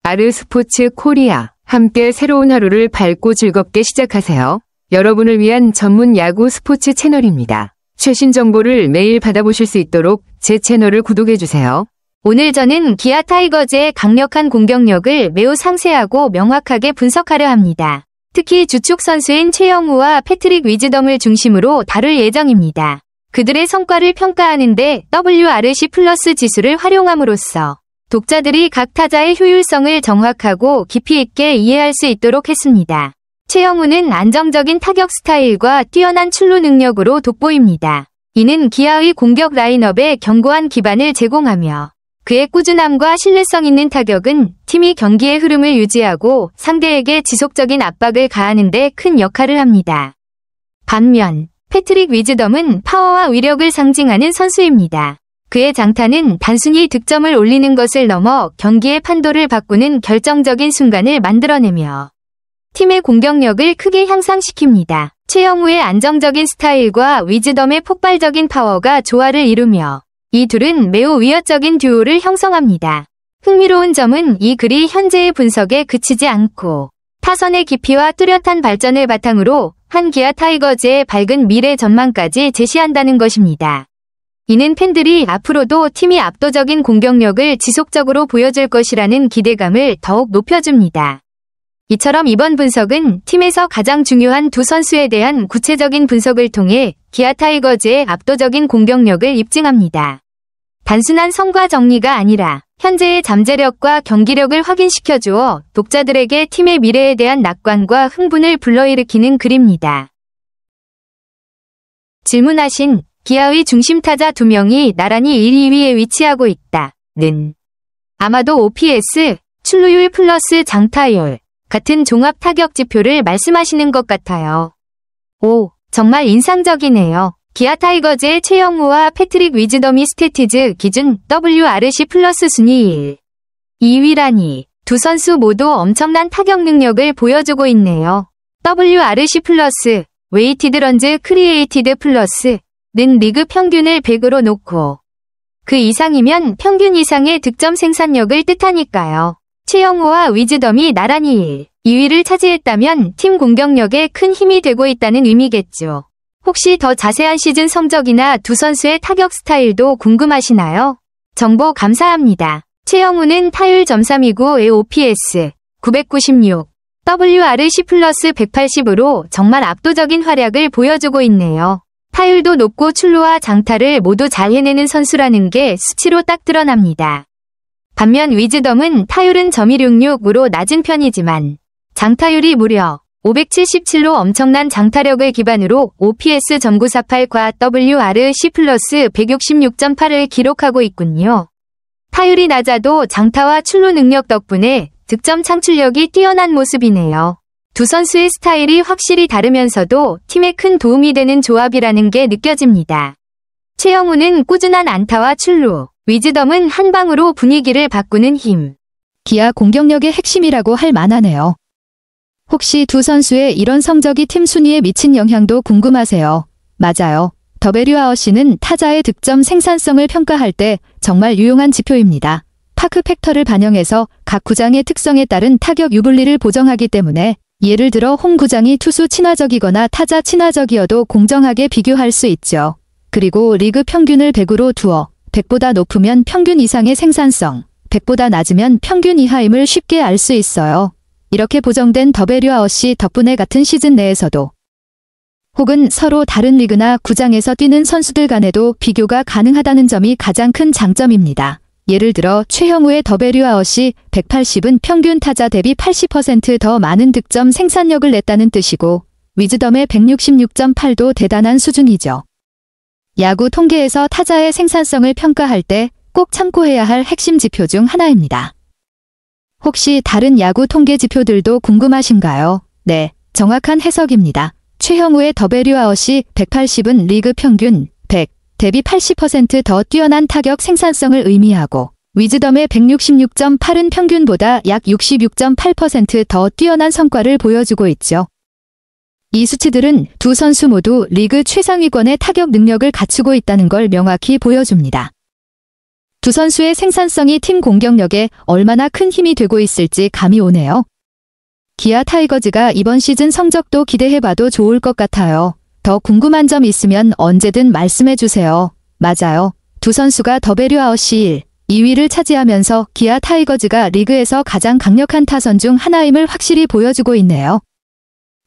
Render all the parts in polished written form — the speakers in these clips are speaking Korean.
아르스포츠 코리아. 함께 새로운 하루를 밝고 즐겁게 시작하세요. 여러분을 위한 전문 야구 스포츠 채널입니다. 최신 정보를 매일 받아보실 수 있도록 제 채널을 구독해주세요. 오늘 저는 기아 타이거즈의 강력한 공격력을 매우 상세하고 명확하게 분석하려 합니다. 특히 주축 선수인 최영우와 패트릭 위즈덤을 중심으로 다룰 예정입니다. 그들의 성과를 평가하는데 WRC 플러스 지수를 활용함으로써 독자들이 각 타자의 효율성을 정확하고 깊이 있게 이해할 수 있도록 했습니다. 최영우는 안정적인 타격 스타일과 뛰어난 출루 능력으로 돋보입니다. 이는 기아의 공격 라인업에 견고한 기반을 제공하며 그의 꾸준함과 신뢰성 있는 타격은 팀이 경기의 흐름을 유지하고 상대에게 지속적인 압박을 가하는 데 큰 역할을 합니다. 반면 패트릭 위즈덤은 파워와 위력을 상징하는 선수입니다. 그의 장타는 단순히 득점을 올리는 것을 넘어 경기의 판도를 바꾸는 결정적인 순간을 만들어내며 팀의 공격력을 크게 향상시킵니다. 최영우의 안정적인 스타일과 위즈덤의 폭발적인 파워가 조화를 이루며 이 둘은 매우 위협적인 듀오를 형성합니다. 흥미로운 점은 이 글이 현재의 분석에 그치지 않고 타선의 깊이와 뚜렷한 발전을 바탕으로 한 기아 타이거즈의 밝은 미래 전망까지 제시한다는 것입니다. 이는 팬들이 앞으로도 팀이 압도적인 공격력을 지속적으로 보여줄 것이라는 기대감을 더욱 높여줍니다. 이처럼 이번 분석은 팀에서 가장 중요한 두 선수에 대한 구체적인 분석을 통해 기아 타이거즈의 압도적인 공격력을 입증합니다. 단순한 성과 정리가 아니라 현재의 잠재력과 경기력을 확인시켜주어 독자들에게 팀의 미래에 대한 낙관과 흥분을 불러일으키는 글입니다. 질문하신 기아의 중심 타자 2명이 나란히 1, 2위에 위치하고 있다는 아마도 OPS, 출루율 플러스 장타율 같은 종합 타격 지표를 말씀하시는 것 같아요. 오, 정말 인상적이네요. 기아 타이거즈의 최영우와 패트릭 위즈덤이 스태티즈 기준 WRC 플러스 순위 1, 2위라니 두 선수 모두 엄청난 타격 능력을 보여주고 있네요. WRC 플러스, 웨이티드 런즈 크리에이티드 플러스 는 리그 평균을 100으로 놓고 그 이상이면 평균 이상의 득점 생산력을 뜻하니까요. 최영우와 위즈덤이 나란히 1, 2위를 차지했다면 팀 공격력에 큰 힘이 되고 있다는 의미겠죠. 혹시 더 자세한 시즌 성적이나 두 선수의 타격 스타일도 궁금하시나요? 정보 감사합니다. 최영우는 타율 .329의 OPS 996, WRC 플러스 180으로 정말 압도적인 활약을 보여주고 있네요. 타율도 높고 출루와 장타를 모두 잘 해내는 선수라는 게 수치로 딱 드러납니다. 반면 위즈덤은 타율은 .166으로 낮은 편이지만 장타율이 무려 577로 엄청난 장타력을 기반으로 OPS .948과 WRC 플러스 166.8을 기록하고 있군요. 타율이 낮아도 장타와 출루 능력 덕분에 득점 창출력이 뛰어난 모습이네요. 두 선수의 스타일이 확실히 다르면서도 팀에 큰 도움이 되는 조합이라는 게 느껴집니다. 최영우는 꾸준한 안타와 출루, 위즈덤은 한 방으로 분위기를 바꾸는 힘. 기아 공격력의 핵심이라고 할 만하네요. 혹시 두 선수의 이런 성적이 팀 순위에 미친 영향도 궁금하세요? 맞아요. WRC는 타자의 득점 생산성을 평가할 때 정말 유용한 지표입니다. 파크 팩터를 반영해서 각 구장의 특성에 따른 타격 유불리를 보정하기 때문에 예를 들어 홈 구장이 투수 친화적이거나 타자 친화적이어도 공정하게 비교할 수 있죠. 그리고 리그 평균을 100으로 두어 100보다 높으면 평균 이상의 생산성, 100보다 낮으면 평균 이하임을 쉽게 알 수 있어요. 이렇게 보정된 WRC 덕분에 같은 시즌 내에서도 혹은 서로 다른 리그나 구장에서 뛰는 선수들 간에도 비교가 가능하다는 점이 가장 큰 장점입니다. 예를 들어 최형우의 WRC 180은 평균 타자 대비 80% 더 많은 득점 생산력을 냈다는 뜻이고 위즈덤의 166.8도 대단한 수준이죠. 야구 통계에서 타자의 생산성을 평가할 때 꼭 참고해야 할 핵심 지표 중 하나입니다. 혹시 다른 야구 통계 지표들도 궁금하신가요? 네, 정확한 해석입니다. 최형우의 WRC 180은 리그 평균 100 대비 80% 더 뛰어난 타격 생산성을 의미하고 위즈덤의 166.8은 평균보다 약 66.8% 더 뛰어난 성과를 보여주고 있죠. 이 수치들은 두 선수 모두 리그 최상위권의 타격 능력을 갖추고 있다는 걸 명확히 보여줍니다. 두 선수의 생산성이 팀 공격력에 얼마나 큰 힘이 되고 있을지 감이 오네요. 기아 타이거즈가 이번 시즌 성적도 기대해봐도 좋을 것 같아요. 더 궁금한 점 있으면 언제든 말씀해주세요. 맞아요. 두 선수가 더베류아웃시 2위를 차지하면서 기아 타이거즈가 리그에서 가장 강력한 타선 중 하나임을 확실히 보여주고 있네요.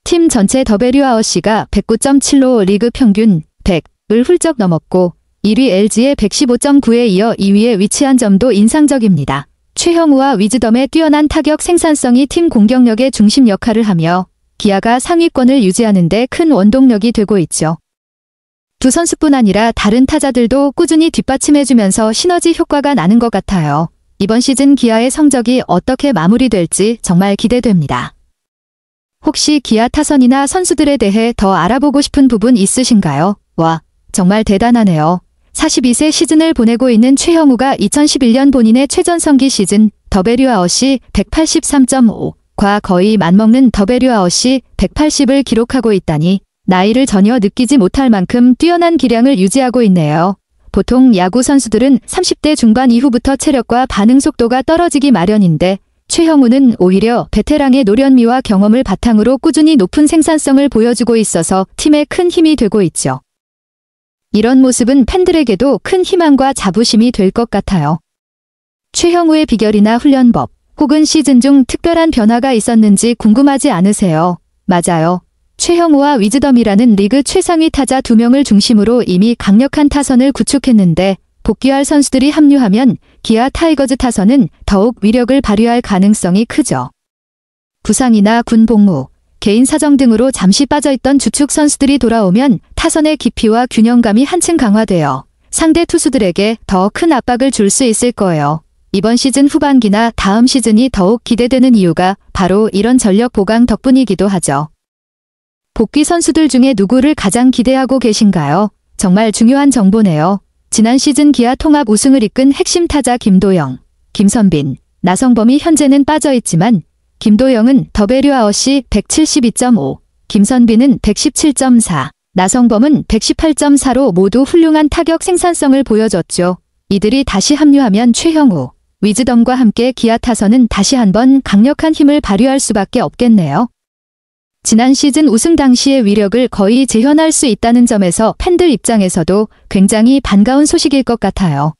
팀 전체 더베류아웃시가 109.7로 리그 평균 100을 훌쩍 넘었고 1위 LG의 115.9에 이어 2위에 위치한 점도 인상적입니다. 최형우와 위즈덤의 뛰어난 타격 생산성이 팀 공격력의 중심 역할을 하며 기아가 상위권을 유지하는 데 큰 원동력이 되고 있죠. 두 선수뿐 아니라 다른 타자들도 꾸준히 뒷받침해주면서 시너지 효과가 나는 것 같아요. 이번 시즌 기아의 성적이 어떻게 마무리될지 정말 기대됩니다. 혹시 기아 타선이나 선수들에 대해 더 알아보고 싶은 부분 있으신가요? 와, 정말 대단하네요. 42세 시즌을 보내고 있는 최형우가 2011년 본인의 최전성기 시즌 더베류아웃시 183.5과 거의 맞먹는 더베류아웃시 180을 기록하고 있다니 나이를 전혀 느끼지 못할 만큼 뛰어난 기량을 유지하고 있네요. 보통 야구 선수들은 30대 중반 이후부터 체력과 반응 속도가 떨어지기 마련인데 최형우는 오히려 베테랑의 노련미와 경험을 바탕으로 꾸준히 높은 생산성을 보여주고 있어서 팀에 큰 힘이 되고 있죠. 이런 모습은 팬들에게도 큰 희망과 자부심이 될 것 같아요. 최형우의 비결이나 훈련법, 혹은 시즌 중 특별한 변화가 있었는지 궁금하지 않으세요? 맞아요. 최형우와 위즈덤이라는 리그 최상위 타자 2명을 중심으로 이미 강력한 타선을 구축했는데 복귀할 선수들이 합류하면 기아 타이거즈 타선은 더욱 위력을 발휘할 가능성이 크죠. 부상이나 군 복무, 개인 사정 등으로 잠시 빠져있던 주축 선수들이 돌아오면 타선의 깊이와 균형감이 한층 강화되어 상대 투수들에게 더 큰 압박을 줄 수 있을 거예요. 이번 시즌 후반기나 다음 시즌이 더욱 기대되는 이유가 바로 이런 전력 보강 덕분이기도 하죠. 복귀 선수들 중에 누구를 가장 기대하고 계신가요? 정말 중요한 정보네요. 지난 시즌 기아 통합 우승을 이끈 핵심 타자 김도영, 김선빈, 나성범이 현재는 빠져있지만 김도영은 더베류아웃시 172.5, 김선빈은 117.4, 나성범은 118.4로 모두 훌륭한 타격 생산성을 보여줬죠. 이들이 다시 합류하면 최형우, 위즈덤과 함께 기아 타선은 다시 한번 강력한 힘을 발휘할 수밖에 없겠네요. 지난 시즌 우승 당시의 위력을 거의 재현할 수 있다는 점에서 팬들 입장에서도 굉장히 반가운 소식일 것 같아요.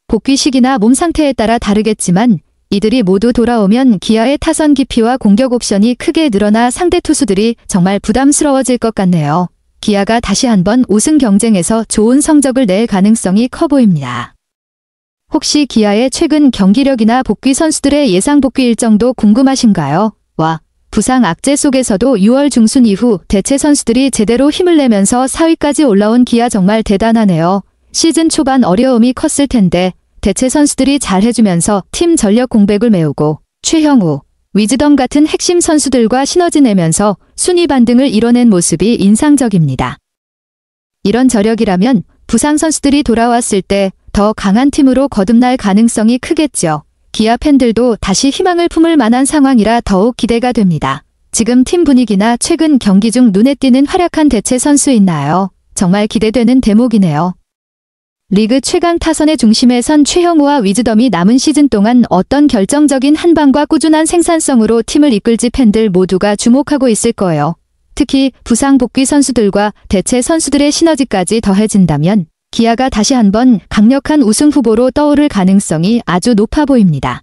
복귀 시기나 몸 상태에 따라 다르겠지만 이들이 모두 돌아오면 기아의 타선 깊이와 공격 옵션이 크게 늘어나 상대 투수들이 정말 부담스러워질 것 같네요. 기아가 다시 한번 우승 경쟁에서 좋은 성적을 낼 가능성이 커 보입니다. 혹시 기아의 최근 경기력이나 복귀 선수들의 예상 복귀 일정도 궁금하신가요? 부상 악재 속에서도 6월 중순 이후 대체 선수들이 제대로 힘을 내면서 4위까지 올라온 기아 정말 대단하네요. 시즌 초반 어려움이 컸을 텐데 대체 선수들이 잘 해주면서 팀 전력 공백을 메우고 최형우, 위즈덤 같은 핵심 선수들과 시너지 내면서 순위 반등을 이뤄낸 모습이 인상적입니다. 이런 저력이라면 부상 선수들이 돌아왔을 때 더 강한 팀으로 거듭날 가능성이 크겠죠. 기아 팬들도 다시 희망을 품을 만한 상황이라 더욱 기대가 됩니다. 지금 팀 분위기나 최근 경기 중 눈에 띄는 활약한 대체 선수 있나요? 정말 기대되는 대목이네요. 리그 최강 타선의 중심에 선 최형우와 위즈덤이 남은 시즌 동안 어떤 결정적인 한방과 꾸준한 생산성으로 팀을 이끌지 팬들 모두가 주목하고 있을 거예요. 특히 부상 복귀 선수들과 대체 선수들의 시너지까지 더해진다면 기아가 다시 한번 강력한 우승 후보로 떠오를 가능성이 아주 높아 보입니다.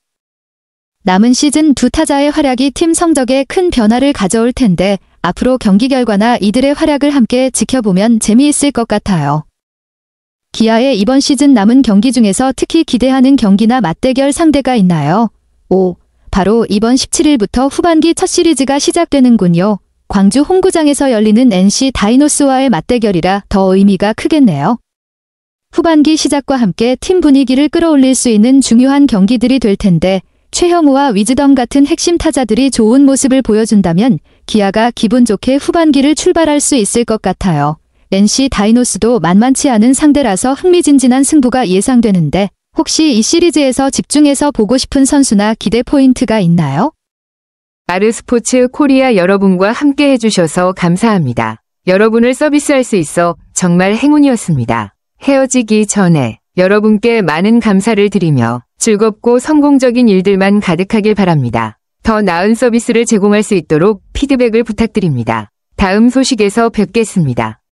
남은 시즌 두 타자의 활약이 팀 성적에 큰 변화를 가져올 텐데 앞으로 경기 결과나 이들의 활약을 함께 지켜보면 재미있을 것 같아요. 기아의 이번 시즌 남은 경기 중에서 특히 기대하는 경기나 맞대결 상대가 있나요? 바로 이번 17일부터 후반기 첫 시리즈가 시작되는군요. 광주 홈구장에서 열리는 NC 다이노스와의 맞대결이라 더 의미가 크겠네요. 후반기 시작과 함께 팀 분위기를 끌어올릴 수 있는 중요한 경기들이 될 텐데 최형우와 위즈덤 같은 핵심 타자들이 좋은 모습을 보여준다면 기아가 기분 좋게 후반기를 출발할 수 있을 것 같아요. NC 다이노스도 만만치 않은 상대라서 흥미진진한 승부가 예상되는데 혹시 이 시리즈에서 집중해서 보고 싶은 선수나 기대 포인트가 있나요? 아르스포츠 코리아 여러분과 함께 해주셔서 감사합니다. 여러분을 서비스할 수 있어 정말 행운이었습니다. 헤어지기 전에 여러분께 많은 감사를 드리며 즐겁고 성공적인 일들만 가득하길 바랍니다. 더 나은 서비스를 제공할 수 있도록 피드백을 부탁드립니다. 다음 소식에서 뵙겠습니다.